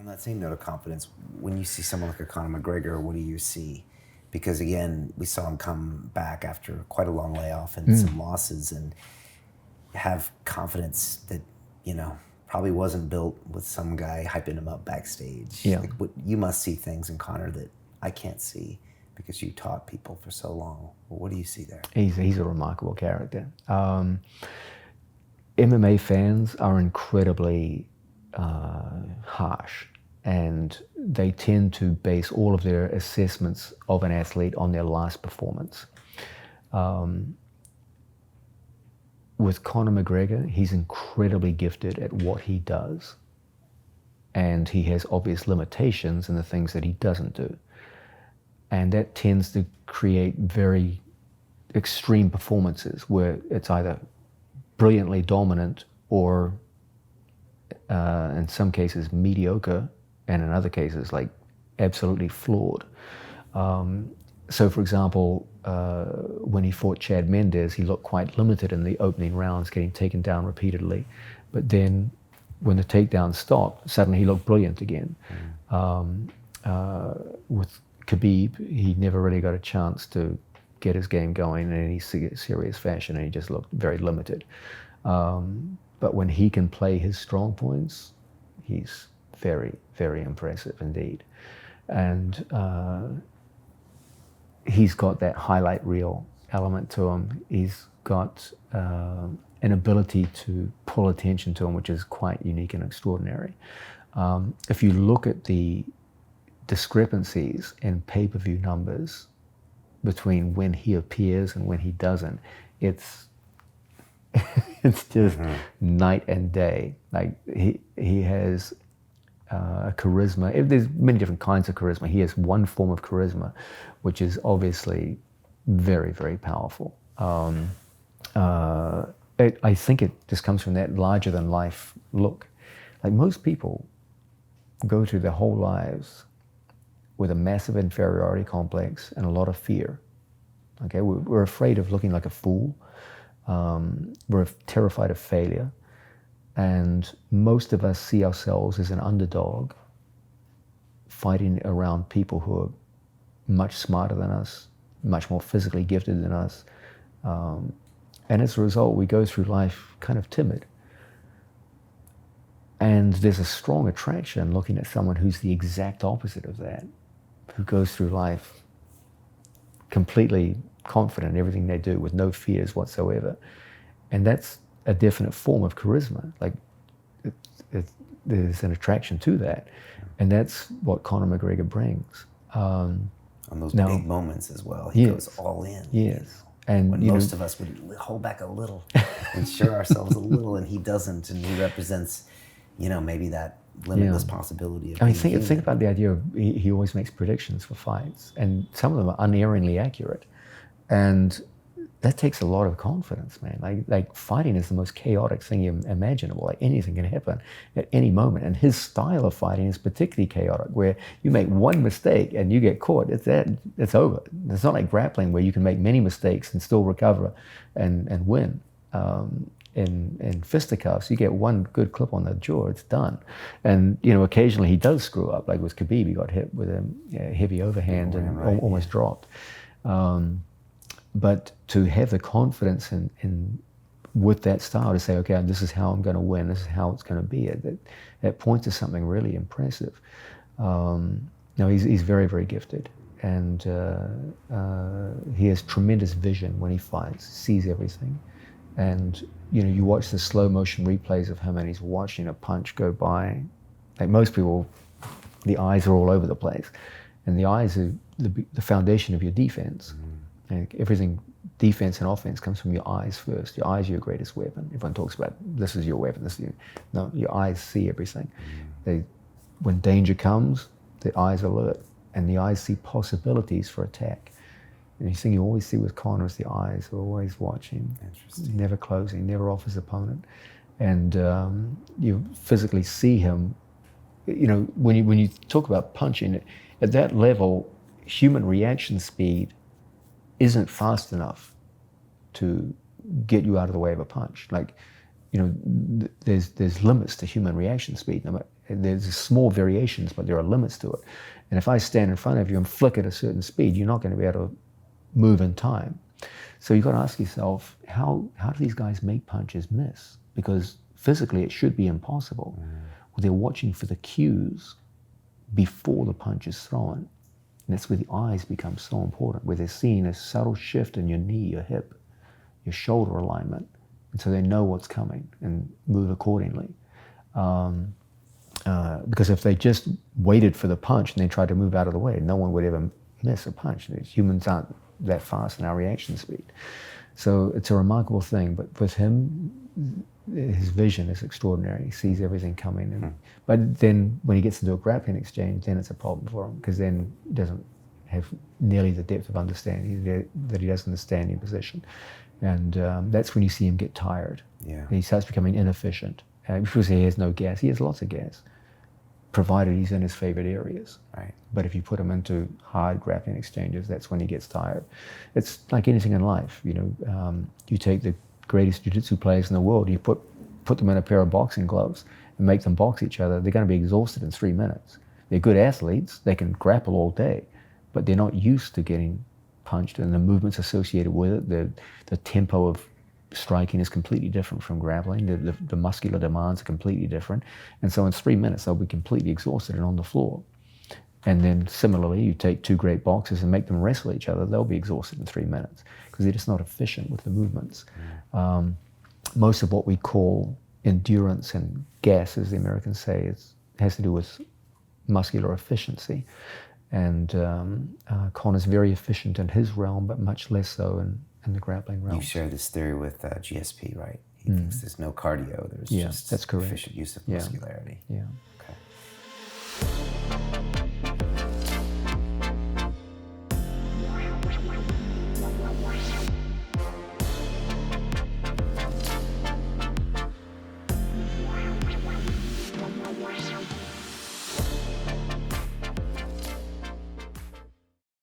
On that same note of confidence, when you see someone like a Conor McGregor, what do you see? Because again, we saw him come back after quite a long layoff and some losses, and have confidence that, probably wasn't built with some guy hyping him up backstage. Yeah. Like, you must see things in Conor that I can't see because you taught people for so long. Well, what do you see there? He's a remarkable character. MMA fans are incredibly harsh, and they tend to base all of their assessments of an athlete on their last performance. With Conor McGregor, he's incredibly gifted at what he does, and he has obvious limitations in the things that he doesn't do. And that tends to create very extreme performances where it's either brilliantly dominant or in some cases mediocre, and in other cases like absolutely flawed. So for example, when he fought Chad Mendes, he looked quite limited in the opening rounds, getting taken down repeatedly. But then when the takedown stopped, suddenly he looked brilliant again. With Khabib, he never really got a chance to get his game going in any serious fashion, and he just looked very limited. But when he can play his strong points, he's very, very impressive indeed. And he's got that highlight reel element to him. He's got an ability to pull attention to him, which is quite unique and extraordinary. If you look at the discrepancies in pay-per-view numbers between when he appears and when he doesn't, it's just night and day. Like he has a charisma. There's many different kinds of charisma. He has one form of charisma, which is obviously very, very powerful. I think it just comes from that larger than life look. Like most people go through their whole lives with a massive inferiority complex and a lot of fear. Okay, we're afraid of looking like a fool. We're terrified of failure. And most of us see ourselves as an underdog fighting around people who are much smarter than us, much more physically gifted than us. And as a result, we go through life kind of timid. And there's a strong attraction looking at someone who's the exact opposite of that, who goes through life completely confident in everything they do with no fears whatsoever. And that's a definite form of charisma. Like there's an attraction to that. And that's what Conor McGregor brings. On those big moments as well, he goes all in. Yes. And when most of us would hold back a little, ensure ourselves a little, and he doesn't, and he represents, maybe that limitless possibility of think about the idea of he always makes predictions for fights, and some of them are unerringly accurate, and that takes a lot of confidence, man. Like fighting is the most chaotic thing imaginable. Like anything can happen at any moment, and his style of fighting is particularly chaotic, where you make one mistake and you get caught. It's over. It's not like grappling where you can make many mistakes and still recover and win. In fisticuffs, you get one good clip on the jaw, it's done. And occasionally he does screw up. Like with Khabib, he got hit with a heavy overhand and almost dropped. But to have the confidence in with that style to say, okay, this is how I'm going to win, this is how it's going to be, that points to something really impressive. He's very, very gifted, and he has tremendous vision when he fights, sees everything. And you watch the slow motion replays of him, and he's watching a punch go by. Like most people, the eyes are all over the place, and the eyes are the foundation of your defense. Like everything, defense and offense, comes from your eyes first. Your eyes are your greatest weapon. Everyone talks about this is your weapon. No, your eyes see everything. When danger comes, the eyes alert, and the eyes see possibilities for attack. And the thing you always see with Conor is the eyes are always watching, never closing, never off his opponent. And you physically see him. When you talk about punching, at that level, human reaction speed isn't fast enough to get you out of the way of a punch. Like, there's limits to human reaction speed. There's small variations, but there are limits to it. And if I stand in front of you and flick at a certain speed, you're not going to be able to move in time. So you've got to ask yourself, how do these guys make punches miss? Because physically it should be impossible. Well, they're watching for the cues before the punch is thrown. And that's where the eyes become so important, where they're seeing a subtle shift in your knee, your hip, your shoulder alignment. And so they know what's coming and move accordingly. Because if they just waited for the punch and then tried to move out of the way, no one would ever miss a punch. Humans aren't that fast in our reaction speed. So it's a remarkable thing, but with him, his vision is extraordinary. He sees everything coming. And, but then when he gets into a grappling exchange, then it's a problem for him, because then he doesn't have nearly the depth of understanding that he does in the standing position. And that's when you see him get tired. Yeah. He starts becoming inefficient. Because he has no gas. He has lots of gas, provided he's in his favorite areas. Right. But if you put him into hard grappling exchanges, that's when he gets tired. It's like anything in life. You take the greatest jiu-jitsu players in the world, you put them in a pair of boxing gloves and make them box each other, they're going to be exhausted in 3 minutes. They're good athletes, they can grapple all day, but they're not used to getting punched, and the movements associated with it, the tempo of striking is completely different from grappling. The muscular demands are completely different. And so in 3 minutes, they'll be completely exhausted and on the floor. And then similarly, you take two great boxers and make them wrestle each other, they'll be exhausted in 3 minutes because they're just not efficient with the movements. Most of what we call endurance and gas, as the Americans say, has to do with muscular efficiency. And Conor's very efficient in his realm, but much less so in the grappling realm. You share this theory with GSP, right? He thinks there's no cardio, there's just that's correct. efficient use of muscularity. Yeah.